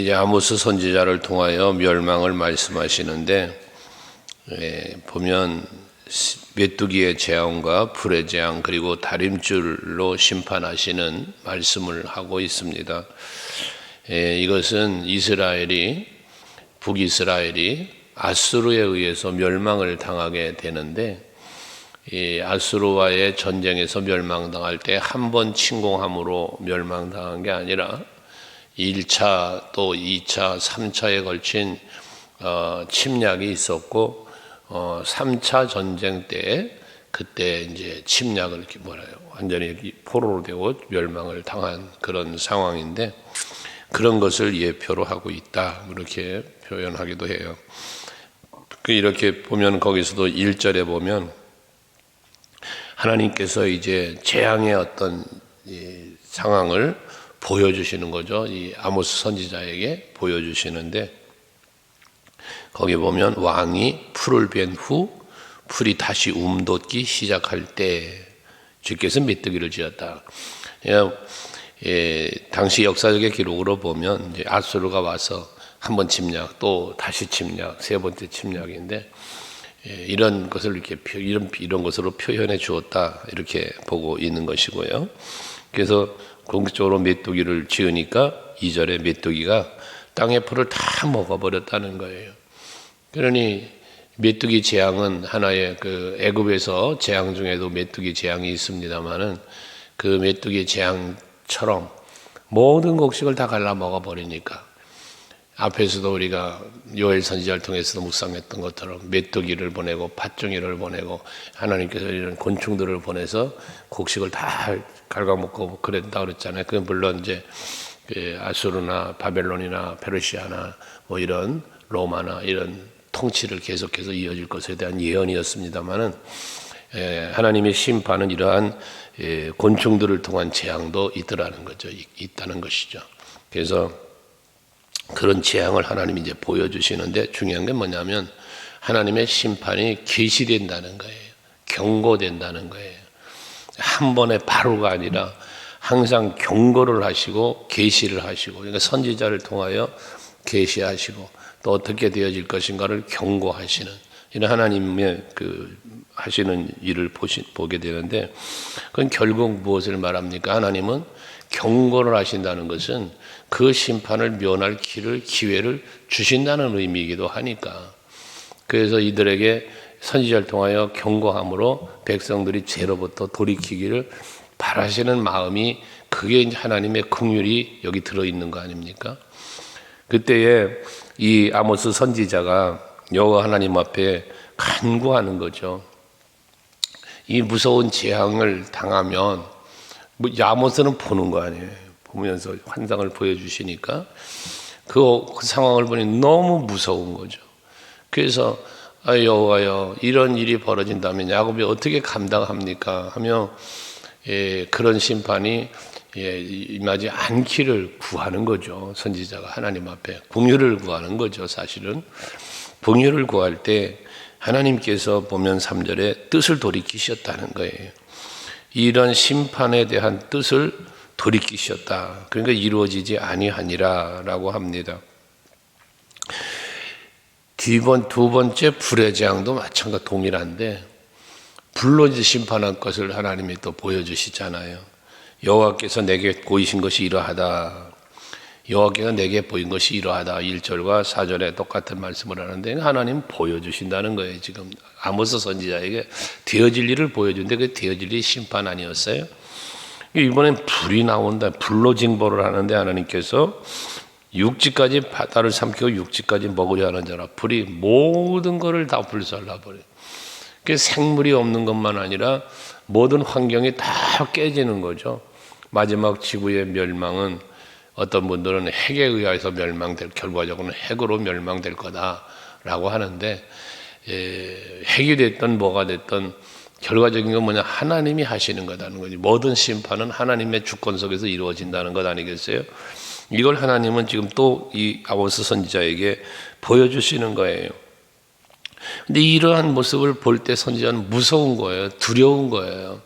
이제 아모스 선지자를 통하여 멸망을 말씀하시는데, 보면 메뚜기의 재앙과 불의 재앙 그리고 다림줄로 심판하시는 말씀을 하고 있습니다. 이것은 북이스라엘이 아수르에 의해서 멸망을 당하게 되는데, 이 아수르와의 전쟁에서 멸망당할 때 한 번 침공함으로 멸망당한 게 아니라 1차 또 2차 3차에 걸친 침략이 있었고, 3차 전쟁 때 그때 이제 침략을 완전히 포로로 되고 멸망을 당한 그런 상황인데, 그런 것을 예표로 하고 있다 이렇게 표현하기도 해요. 이렇게 보면 거기서도 1절에 보면 하나님께서 이제 재앙의 어떤 상황을 보여주시는 거죠. 이 아모스 선지자에게 보여주시는데, 거기 보면 왕이 풀을 벤 후 풀이 다시 움돋기 시작할 때 주께서 메뚜기를 지었다. 당시 역사적의 기록으로 보면 이제 아수르가 와서 한 번 침략, 또 다시 침략, 세 번째 침략인데, 이런 것을 이런 것으로 표현해 주었다 이렇게 보고 있는 것이고요. 그래서 공식적으로 메뚜기를 지으니까 2절에 메뚜기가 땅의 풀을 다 먹어버렸다는 거예요. 그러니 메뚜기 재앙은 하나의 애굽에서 재앙 중에도 메뚜기 재앙이 있습니다만은, 그 메뚜기 재앙처럼 모든 곡식을 다 갈라 먹어버리니까, 앞에서도 우리가 요엘 선지자를 통해서도 묵상했던 것처럼 메뚜기를 보내고 팥종이를 보내고 하나님께서 이런 곤충들을 보내서 곡식을 다 갉아먹고 그랬다 그랬잖아요. 그건 물론 이제 아수르나 바벨론이나 페르시아나 뭐 이런 로마나 이런 통치를 계속해서 이어질 것에 대한 예언이었습니다만은, 하나님의 심판은 이러한 곤충들을 통한 재앙도 있다는 것이죠. 그래서 그런 재앙을 하나님이 이제 보여주시는데, 중요한 게 뭐냐면 하나님의 심판이 계시된다는 거예요. 경고된다는 거예요. 한 번에 바로가 아니라 항상 경고를 하시고 계시를 하시고, 그러니까 선지자를 통하여 계시하시고 또 어떻게 되어질 것인가를 경고하시는 이런 하나님의 하시는 일을 보게 되는데, 그건 결국 무엇을 말합니까? 하나님은 경고를 하신다는 것은 그 심판을 면할 기회를 주신다는 의미이기도 하니까, 그래서 이들에게 선지자를 통하여 경고함으로 백성들이 죄로부터 돌이키기를 바라시는 마음이, 그게 이제 하나님의 긍휼이 여기 들어있는 거 아닙니까? 그때에 이 아모스 선지자가 여호와 하나님 앞에 간구하는 거죠. 이 무서운 재앙을 당하면, 아모스는 보는 거 아니에요. 보면서 환상을 보여주시니까 그 상황을 보니 너무 무서운 거죠. 그래서 여호와여, 이런 일이 벌어진다면 야곱이 어떻게 감당합니까? 하며 그런 심판이 임하지 않기를 구하는 거죠. 선지자가 하나님 앞에 긍휼을 구하는 거죠. 사실은 긍휼을 구할 때 하나님께서 보면 3절에 뜻을 돌이키셨다는 거예요. 이런 심판에 대한 뜻을 돌이키셨다. 그러니까 이루어지지 아니하니라 라고 합니다. 두 번째 불의 재앙도 마찬가지 동일한데, 불로 심판할 것을 하나님이 또 보여주시잖아요. 여호와께서 내게 보이신 것이 이러하다. 여호와께서 내게 보인 것이 이러하다. 1절과 4절에 똑같은 말씀을 하는데, 하나님 보여주신다는 거예요. 지금 아모스 선지자에게 되어질 일을 보여주는데, 그 되어질 일이 심판 아니었어요? 이번엔 불이 나온다. 불로 징벌을 하는데, 하나님께서 육지까지 바다를 삼키고 육지까지 먹으려 하는 자라, 불이 모든 것을 다 불살라버려요. 생물이 없는 것만 아니라 모든 환경이 다 깨지는 거죠. 마지막 지구의 멸망은 어떤 분들은 핵에 의해서 결과적으로는 핵으로 멸망될 거다라고 하는데, 핵이 됐든 뭐가 됐든 결과적인 건 뭐냐? 하나님이 하시는 거다는 거지. 모든 심판은 하나님의 주권 속에서 이루어진다는 것 아니겠어요? 이걸 하나님은 지금 또 이 아모스 선지자에게 보여주시는 거예요. 근데 이러한 모습을 볼 때 선지자는 무서운 거예요. 두려운 거예요.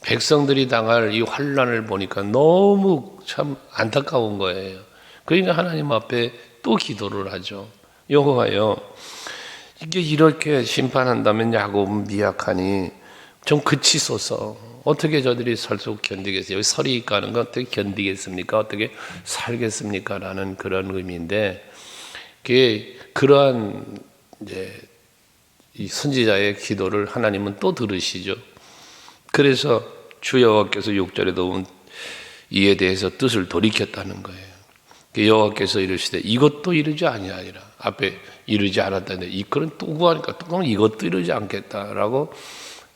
백성들이 당할 이 환난을 보니까 너무 참 안타까운 거예요. 그러니까 하나님 앞에 또 기도를 하죠. 여호와여, 이게 이렇게 심판한다면 야곱은 미약하니 좀 그치소서. 어떻게 저들이 설속 견디겠어요? 여기 설이 있가는 건 어떻게 견디겠습니까? 어떻게 살겠습니까? 라는 그런 의미인데, 그러한 이제 이 선지자의 기도를 하나님은 또 들으시죠. 그래서 주 여호와께서 6절에 보면 이에 대해서 뜻을 돌이켰다는 거예요. 여호와께서 이르시되 이것도 이루지 아니하리라. 앞에 이루지 않았다는데 이거는 또 구하니까 또 그럼 이것도 이루지 않겠다라고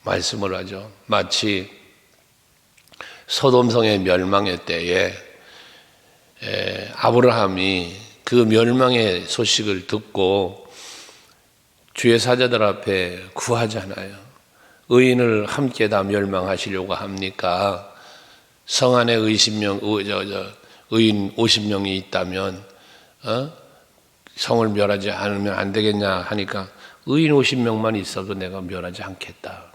말씀을 하죠. 마치 소돔성의 멸망의 때에 아브라함이 그 멸망의 소식을 듣고 주의 사자들 앞에 구하잖아요. 의인을 함께 다 멸망하시려고 합니까? 성 안에 의인 50명이 있다면 성을 멸하지 않으면 안 되겠냐 하니까 의인 50명만 있어도 내가 멸하지 않겠다.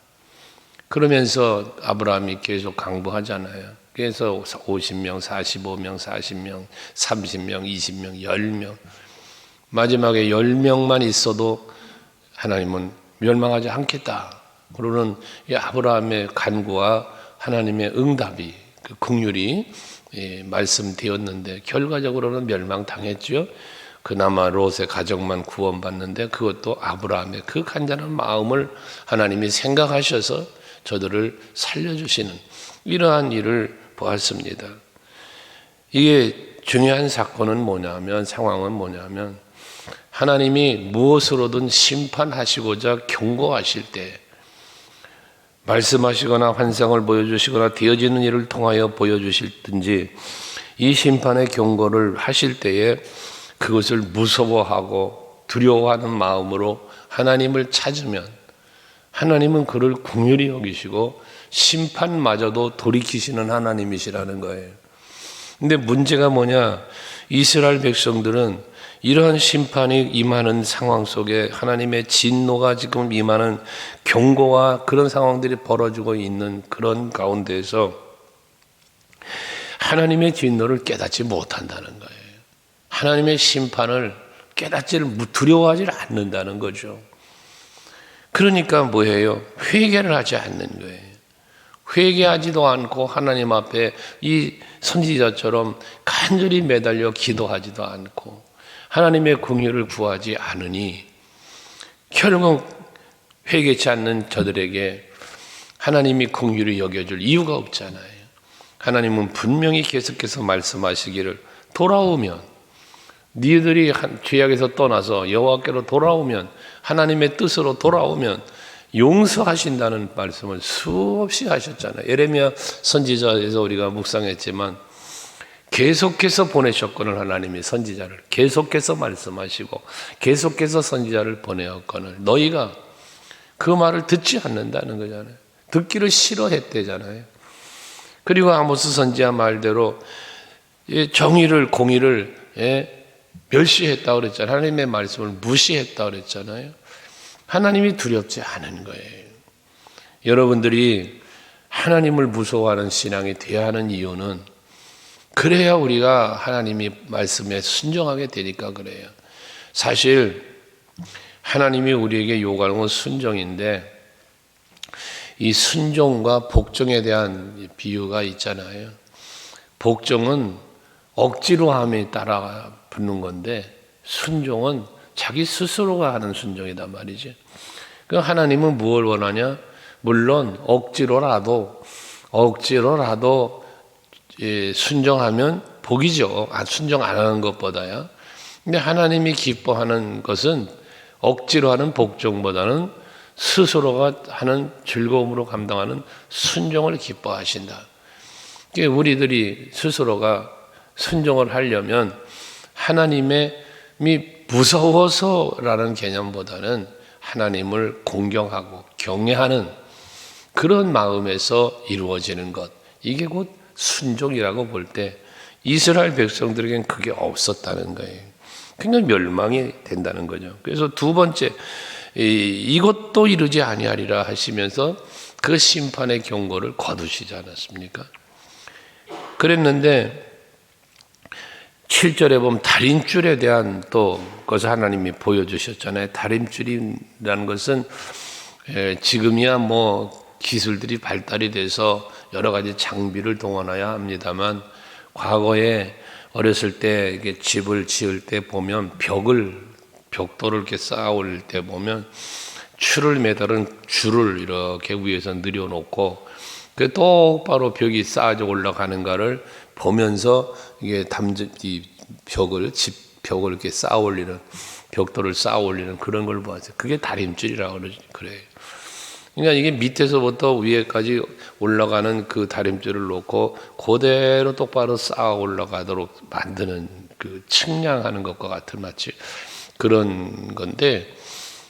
그러면서 아브라함이 계속 강구하잖아요. 그래서 50명, 45명, 40명, 30명, 20명, 10명 마지막에 10명만 있어도 하나님은 멸망하지 않겠다. 그러는 이 아브라함의 간구와 하나님의 응답이 그 긍휼이 말씀되었는데 결과적으로는 멸망당했죠. 그나마 롯의 가족만 구원받는데 그것도 아브라함의 그 간절한 마음을 하나님이 생각하셔서 저들을 살려주시는 이러한 일을 보았습니다. 이게 중요한 사건은 뭐냐면 상황은 뭐냐면 하나님이 무엇으로든 심판하시고자 경고하실 때 말씀하시거나 환상을 보여주시거나 되어지는 일을 통하여 보여주실든지 이 심판의 경고를 하실 때에 그것을 무서워하고 두려워하는 마음으로 하나님을 찾으면 하나님은 그를 긍휼히 여기시고 심판마저도 돌이키시는 하나님이시라는 거예요. 근데 문제가 뭐냐? 이스라엘 백성들은 이러한 심판이 임하는 상황 속에 하나님의 진노가 지금 임하는 경고와 그런 상황들이 벌어지고 있는 그런 가운데에서 하나님의 진노를 깨닫지 못한다는 거예요. 하나님의 심판을 두려워하지 않는다는 거죠. 그러니까 뭐예요? 회개를 하지 않는 거예요. 회개하지도 않고 하나님 앞에 이 선지자처럼 간절히 매달려 기도하지도 않고 하나님의 긍휼을 구하지 않으니 결국 회개치 않는 저들에게 하나님이 긍휼히 여겨줄 이유가 없잖아요. 하나님은 분명히 계속해서 말씀하시기를 돌아오면 니들이 죄악에서 떠나서 여호와께로 돌아오면 하나님의 뜻으로 돌아오면 용서하신다는 말씀을 수없이 하셨잖아요. 예레미야 선지자에서 우리가 묵상했지만 계속해서 보내셨거늘 하나님이 선지자를 계속해서 말씀하시고 계속해서 선지자를 보내었거늘 너희가 그 말을 듣지 않는다는 거잖아요. 듣기를 싫어했대잖아요. 그리고 아모스 선지자 말대로 정의를 공의를 멸시했다고 그랬잖아요. 하나님의 말씀을 무시했다고 그랬잖아요. 하나님이 두렵지 않은 거예요. 여러분들이 하나님을 무서워하는 신앙이 되어야 하는 이유는 그래야 우리가 하나님이 말씀에 순종하게 되니까 그래요. 사실 하나님이 우리에게 요구하는 건 순종인데 이 순종과 복종에 대한 비유가 있잖아요. 복종은 억지로 함에 따라 붙는 건데 순종은 자기 스스로가 하는 순종이단 말이죠. 그 하나님은 무엇을 원하냐? 물론 억지로라도 순종하면 복이죠. 순종 안 하는 것보다야. 근데 하나님이 기뻐하는 것은 억지로 하는 복종보다는 스스로가 하는 즐거움으로 감당하는 순종을 기뻐하신다. 우리들이 스스로가 순종을 하려면 하나님이 무서워서라는 개념보다는 하나님을 공경하고 경외하는 그런 마음에서 이루어지는 것, 이게 곧 순종이라고 볼 때 이스라엘 백성들에겐 그게 없었다는 거예요. 그러니까 멸망이 된다는 거죠. 그래서 두 번째 이것도 이루지 아니하리라 하시면서 그 심판의 경고를 거두시지 않았습니까? 그랬는데 7절에 보면 다림줄에 대한 또 것을 하나님이 보여주셨잖아요. 다림줄이라는 것은 지금이야 뭐 기술들이 발달이 돼서 여러 가지 장비를 동원해야 합니다만, 과거에 어렸을 때 이게 집을 지을 때 보면 벽돌을 이렇게 쌓아 올릴 때 보면 줄을 매달은 줄을 이렇게 위에서 늘여놓고 그 똑바로 벽이 쌓아져 올라가는가를 보면서 이게 이 벽을 이렇게 쌓아 올리는, 벽돌을 쌓아 올리는 그런 걸 보았어요. 그게 다림줄이라고 그래요. 그러니까 이게 밑에서부터 위에까지 올라가는 그 다림줄을 놓고 그대로 똑바로 쌓아 올라가도록 만드는, 그 측량하는 것과 같은 마치 그런 건데,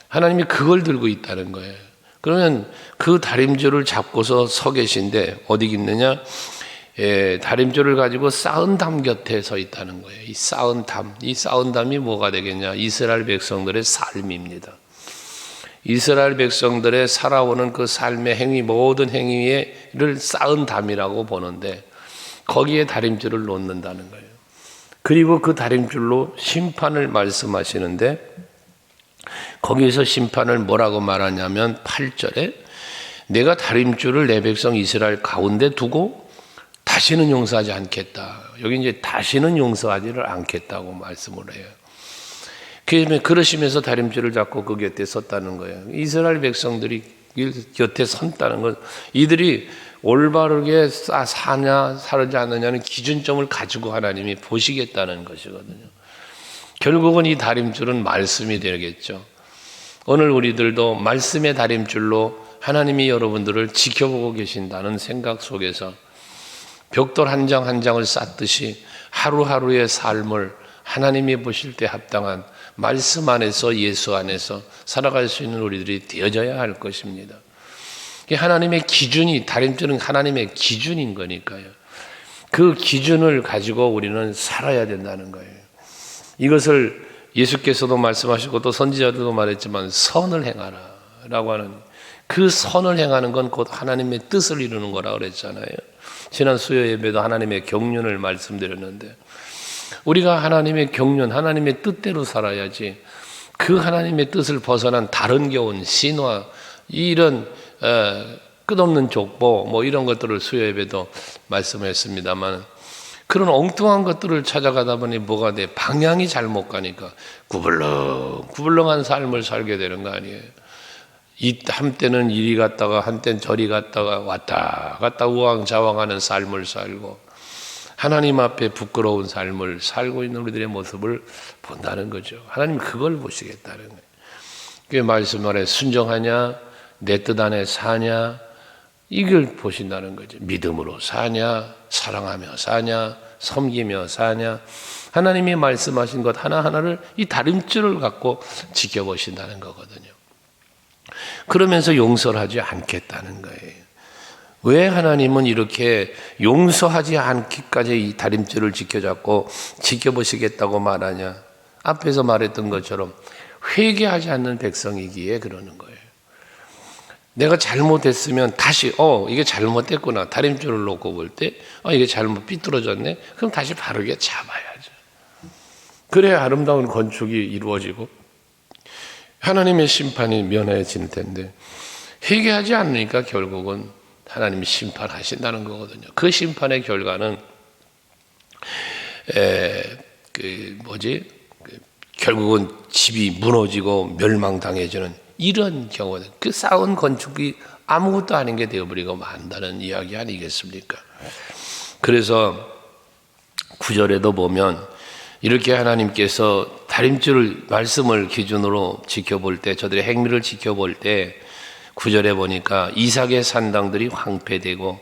하나님이 그걸 들고 있다는 거예요. 그러면 그 다림줄을 잡고서 서 계신데 어디 있느냐? 다림줄을 가지고 쌓은 담 곁에 서 있다는 거예요. 이 쌓은 담이 뭐가 되겠냐? 이스라엘 백성들의 삶입니다. 이스라엘 백성들의 살아오는 그 삶의 행위, 모든 행위를 쌓은 담이라고 보는데, 거기에 다림줄을 놓는다는 거예요. 그리고 그 다림줄로 심판을 말씀하시는데, 거기에서 심판을 뭐라고 말하냐면 8절에 내가 다림줄을 내 백성 이스라엘 가운데 두고 다시는 용서하지 않겠다. 여기 이제 다시는 용서하지를 않겠다고 말씀을 해요. 그러시면서 다림줄을 잡고 그 곁에 섰다는 거예요. 이스라엘 백성들이 곁에 섰다는 건 이들이 올바르게 사냐 살지 않느냐는 기준점을 가지고 하나님이 보시겠다는 것이거든요. 결국은 이 다림줄은 말씀이 되겠죠. 오늘 우리들도 말씀의 다림줄로 하나님이 여러분들을 지켜보고 계신다는 생각 속에서 벽돌 한 장 한 장을 쌓듯이 하루하루의 삶을 하나님이 보실 때 합당한 말씀 안에서, 예수 안에서 살아갈 수 있는 우리들이 되어져야 할 것입니다. 하나님의 기준이, 다림줄은 하나님의 기준인 거니까요. 그 기준을 가지고 우리는 살아야 된다는 거예요. 이것을 예수께서도 말씀하시고 또 선지자들도 말했지만 선을 행하라 라고 하는, 그 선을 행하는 건 곧 하나님의 뜻을 이루는 거라고 그랬잖아요. 지난 수요 예배도 하나님의 경륜을 말씀드렸는데, 우리가 하나님의 경륜, 하나님의 뜻대로 살아야지 그 하나님의 뜻을 벗어난 다른 교훈, 신화, 이런 끝없는 족보 뭐 이런 것들을 수요 예배도 말씀했습니다만, 그런 엉뚱한 것들을 찾아가다 보니 뭐가 돼? 방향이 잘못 가니까 구불렁한 삶을 살게 되는 거 아니에요. 한때는 이리 갔다가 한때는 저리 갔다가 왔다 갔다 우왕좌왕하는 삶을 살고 하나님 앞에 부끄러운 삶을 살고 있는 우리들의 모습을 본다는 거죠. 하나님 그걸 보시겠다는 거예요. 그 말씀 안에 순종하냐, 내 뜻 안에 사냐, 이걸 보신다는 거죠. 믿음으로 사냐, 사랑하며 사냐, 섬기며 사냐, 하나님이 말씀하신 것 하나하나를 이 다림줄을 갖고 지켜보신다는 거거든요. 그러면서 용서를 하지 않겠다는 거예요. 왜 하나님은 이렇게 용서하지 않기까지 이 다림줄을 지켜잡고 지켜보시겠다고 말하냐? 앞에서 말했던 것처럼 회개하지 않는 백성이기에 그러는 거예요. 내가 잘못했으면 다시 이게 잘못됐구나, 다림줄을 놓고 볼 때 이게 잘못 삐뚤어졌네, 그럼 다시 바르게 잡아야죠. 그래야 아름다운 건축이 이루어지고 하나님의 심판이 면해질 텐데, 회개하지 않으니까 결국은 하나님이 심판하신다는 거거든요. 그 심판의 결과는 결국은 집이 무너지고 멸망당해지는 이런 경우는, 그 쌓은 건축이 아무것도 아닌 게 되어버리고 만다는 이야기 아니겠습니까? 그래서 9절에도 보면 이렇게 하나님께서 다림줄을, 말씀을 기준으로 지켜볼 때, 저들의 행위를 지켜볼 때 9절에 보니까 이삭의 산당들이 황폐되고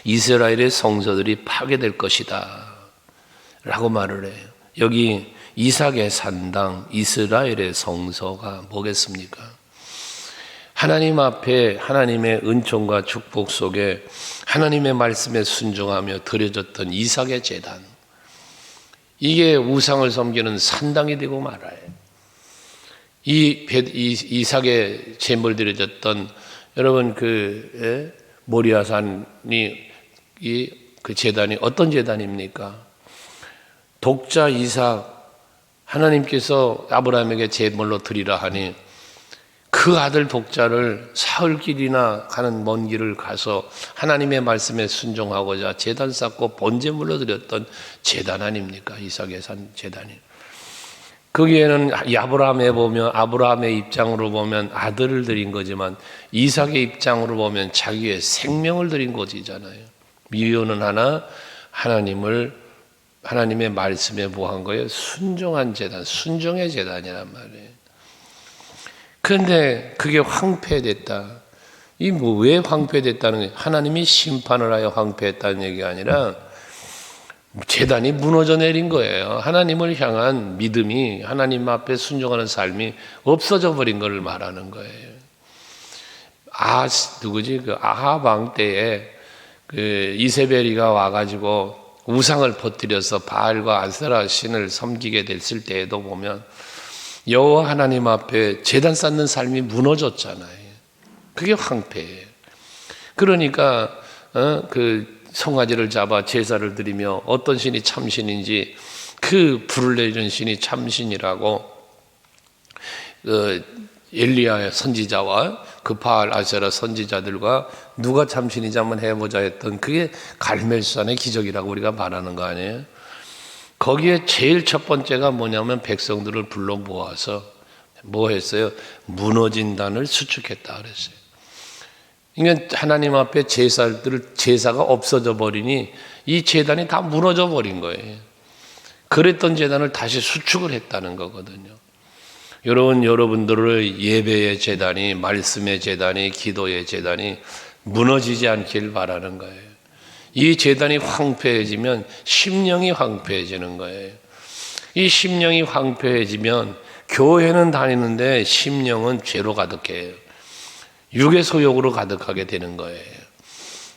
이스라엘의 성소들이 파괴될 것이다 라고 말을 해요. 여기 이삭의 산당, 이스라엘의 성소가 뭐겠습니까? 하나님 앞에 하나님의 은총과 축복 속에 하나님의 말씀에 순종하며 드려졌던 이삭의 제단, 이게 우상을 섬기는 산당이 되고 말아요. 이삭의 제물 드려졌던, 여러분 모리아산이 그 제단이 어떤 제단입니까? 독자 이삭, 하나님께서 아브라함에게 제물로 드리라 하니 그 아들 독자를 사흘 길이나 가는 먼 길을 가서 하나님의 말씀에 순종하고자 제단 쌓고 번제물로 드렸던 제단 아닙니까? 이삭의 산 제단이. 거기에는 아브라함의 입장으로 보면 아들을 드린 거지만 이삭의 입장으로 보면 자기의 생명을 드린 것이잖아요. 이유는 하나, 하나님의 말씀에 뭐한 거예요? 순종한 제단, 순종의 제단이란 말이에요. 그런데 그게 황폐됐다. 이 뭐 왜 황폐됐다는 거예요? 하나님이 심판을 하여 황폐했다는 얘기가 아니라 제단이 무너져 내린 거예요. 하나님을 향한 믿음이, 하나님 앞에 순종하는 삶이 없어져 버린 것을 말하는 거예요. 그 아합 왕 때에 그 이세벨이가 와가지고 우상을 퍼뜨려서 바알과 아세라 신을 섬기게 됐을 때에도 보면 여호와 하나님 앞에 제단 쌓는 삶이 무너졌잖아요. 그게 황폐예요. 그러니까 그 송아지를 잡아 제사를 드리며 어떤 신이 참신인지 그 불을 내리는 신이 참신이라고 엘리야 선지자와 그 바알 아세라 선지자들과 누가 참신인지 한번 해보자 했던 그게 갈멜산의 기적이라고 우리가 말하는 거 아니에요? 거기에 제일 첫 번째가 뭐냐면 백성들을 불러 모아서 뭐 했어요? 무너진 단을 수축했다 그랬어요. 그러니까 하나님 앞에 제사가 없어져 버리니 이 제단이 다 무너져 버린 거예요. 그랬던 제단을 다시 수축을 했다는 거거든요. 여러분들의 예배의 제단이, 말씀의 제단이, 기도의 제단이 무너지지 않길 바라는 거예요. 이 제단이 황폐해지면 심령이 황폐해지는 거예요. 이 심령이 황폐해지면 교회는 다니는데 심령은 죄로 가득해요. 육의 소욕으로 가득하게 되는 거예요.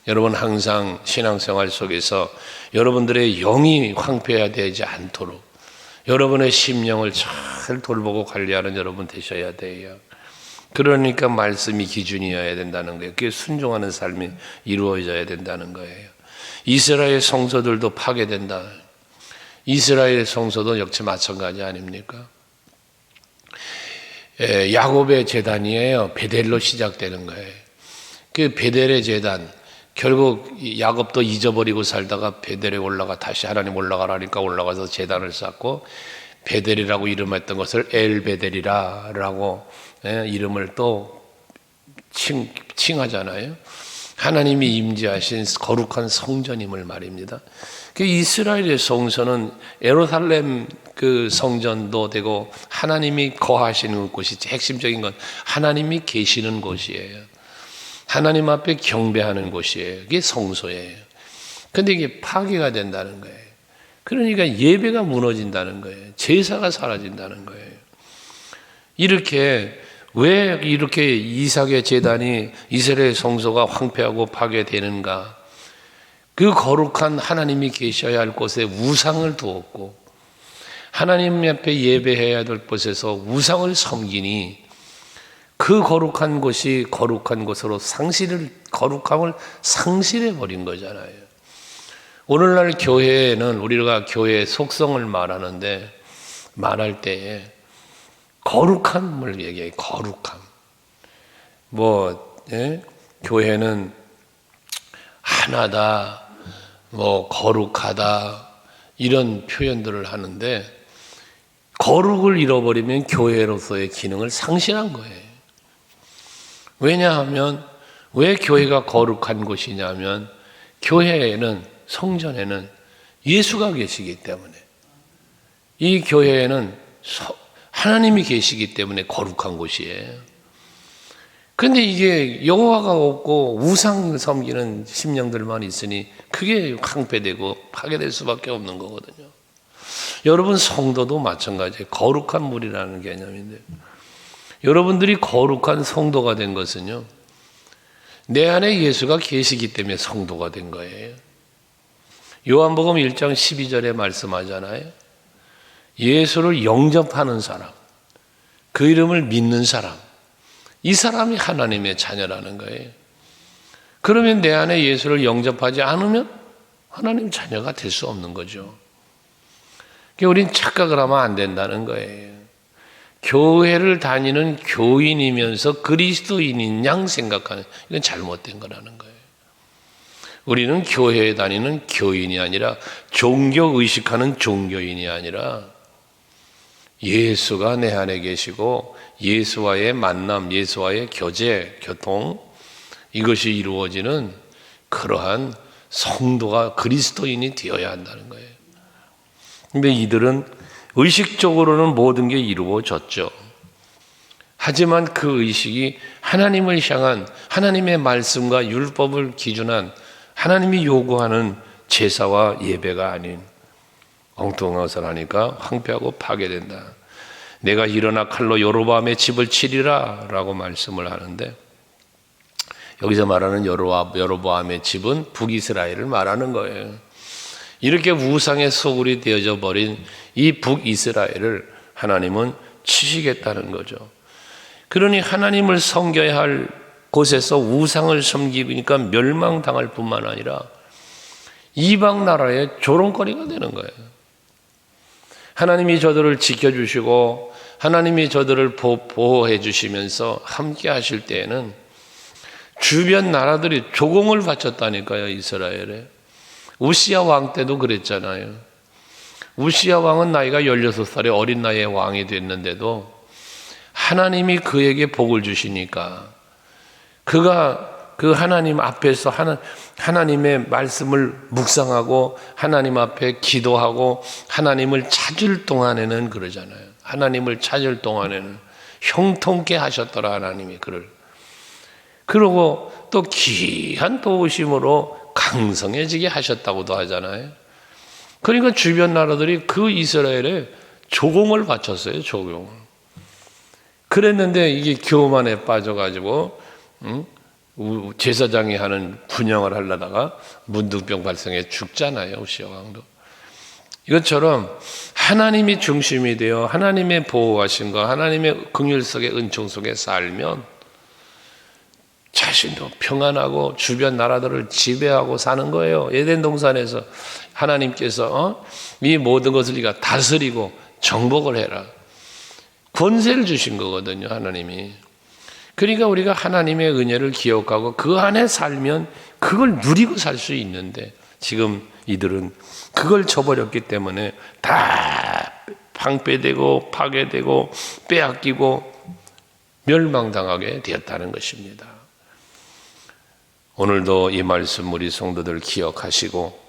여러분 항상 신앙생활 속에서 여러분들의 영이 황폐해야 되지 않도록 여러분의 심령을 잘 돌보고 관리하는 여러분 되셔야 돼요. 그러니까 말씀이 기준이어야 된다는 거예요. 그게 순종하는 삶이 이루어져야 된다는 거예요. 이스라엘 성소들도 파괴된다. 이스라엘 성소도 역시 마찬가지 아닙니까? 야곱의 제단이에요. 베델로 시작되는 거예요. 그 베델의 제단, 결국 야곱도 잊어버리고 살다가 베델에 다시 하나님 올라가라니까 올라가서 제단을 쌓고 베델이라고 이름했던 것을 엘베델이라고 이름을 또 칭하잖아요. 하나님이 임재하신 거룩한 성전임을 말입니다. 그 이스라엘의 성소는 예루살렘 그 성전도 되고 하나님이 거하시는 곳이 핵심적인 건 하나님이 계시는 곳이에요. 하나님 앞에 경배하는 곳이에요. 그게 성소예요. 근데 이게 파괴가 된다는 거예요. 그러니까 예배가 무너진다는 거예요. 제사가 사라진다는 거예요. 왜 이렇게 이삭의 제단이 이스라엘 성소가 황폐하고 파괴되는가? 그 거룩한 하나님이 계셔야 할 곳에 우상을 두었고 하나님 앞에 예배해야 될 곳에서 우상을 섬기니 그 거룩한 곳이 거룩한 곳으로 거룩함을 상실해 버린 거잖아요. 오늘날 교회에는 우리가 교회의 속성을 말할 때에 거룩함을 얘기해요. 거룩함. 교회는 하나다, 거룩하다, 이런 표현들을 하는데, 거룩을 잃어버리면 교회로서의 기능을 상실한 거예요. 왜냐하면, 왜 교회가 거룩한 곳이냐면, 교회에는, 성전에는 예수가 계시기 때문에, 이 교회에는 하나님이 계시기 때문에 거룩한 곳이에요. 근데 이게 여호와가 없고 우상 섬기는 심령들만 있으니 그게 황폐되고 파괴될 수밖에 없는 거거든요. 여러분 성도도 마찬가지예요. 거룩한 물이라는 개념인데 여러분들이 거룩한 성도가 된 것은요, 내 안에 예수가 계시기 때문에 성도가 된 거예요. 요한복음 1장 12절에 말씀하잖아요. 예수를 영접하는 사람, 그 이름을 믿는 사람, 이 사람이 하나님의 자녀라는 거예요. 그러면 내 안에 예수를 영접하지 않으면 하나님 자녀가 될 수 없는 거죠. 그러니까 우린 착각을 하면 안 된다는 거예요. 교회를 다니는 교인이면서 그리스도인인 양 생각하는, 이건 잘못된 거라는 거예요. 우리는 교회에 다니는 교인이 아니라 종교 의식하는 종교인이 아니라 예수가 내 안에 계시고 예수와의 만남, 예수와의 교제, 교통, 이것이 이루어지는 그러한 성도가 그리스도인이 되어야 한다는 거예요. 근데 이들은 의식적으로는 모든 게 이루어졌죠. 하지만 그 의식이 하나님을 향한, 하나님의 말씀과 율법을 기준한, 하나님이 요구하는 제사와 예배가 아닌 엉뚱한 것을 하니까 황폐하고 파괴된다. 내가 일어나 칼로 여로보암의 집을 치리라 라고 말씀을 하는데, 여기서 말하는 여로보암의 집은 북이스라엘을 말하는 거예요. 이렇게 우상의 소굴이 되어져 버린 이 북이스라엘을 하나님은 치시겠다는 거죠. 그러니 하나님을 섬겨야 할 곳에서 우상을 섬기니까 멸망당할 뿐만 아니라 이방 나라의 조롱거리가 되는 거예요. 하나님이 저들을 지켜주시고 하나님이 저들을 보호해 주시면서 함께 하실 때에는 주변 나라들이 조공을 바쳤다니까요. 이스라엘에. 우시야 왕 때도 그랬잖아요. 우시야 왕은 나이가 16살의 어린 나이에 왕이 됐는데도 하나님이 그에게 복을 주시니까 그가 그 하나님 앞에서 하나님의 말씀을 묵상하고 하나님 앞에 기도하고 하나님을 찾을 동안에는 그러잖아요. 하나님을 찾을 동안에는 형통케 하셨더라. 하나님이 그를. 그러고 또 귀한 도우심으로 강성해지게 하셨다고도 하잖아요. 그러니까 주변 나라들이 그 이스라엘에 조공을 바쳤어요. 조공을. 그랬는데 이게 교만에 빠져가지고 제사장이 하는 분향을 하려다가 문둥병 발생해 죽잖아요. 우시야 왕도. 이것처럼 하나님이 중심이 되어 하나님의 보호하심과 하나님의 긍휼 속의 은총 속에 살면 자신도 평안하고 주변 나라들을 지배하고 사는 거예요. 에덴 동산에서 하나님께서 이 모든 것을 네가 다스리고 정복을 해라. 권세를 주신 거거든요. 하나님이. 그러니까 우리가 하나님의 은혜를 기억하고 그 안에 살면 그걸 누리고 살 수 있는데 지금 이들은 그걸 저버렸기 때문에 다 방패되고 파괴되고 빼앗기고 멸망당하게 되었다는 것입니다. 오늘도 이 말씀 우리 성도들 기억하시고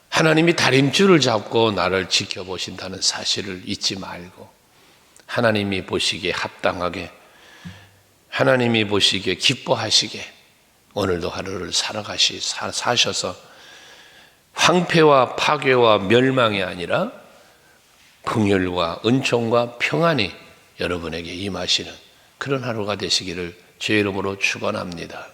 하나님이 다림줄을 잡고 나를 지켜보신다는 사실을 잊지 말고 하나님이 보시기에 합당하게 하나님이 보시기에 기뻐하시게 오늘도 하루를 사셔서 황폐와 파괴와 멸망이 아니라 긍휼과 은총과 평안이 여러분에게 임하시는 그런 하루가 되시기를 주의 이름으로 축원합니다.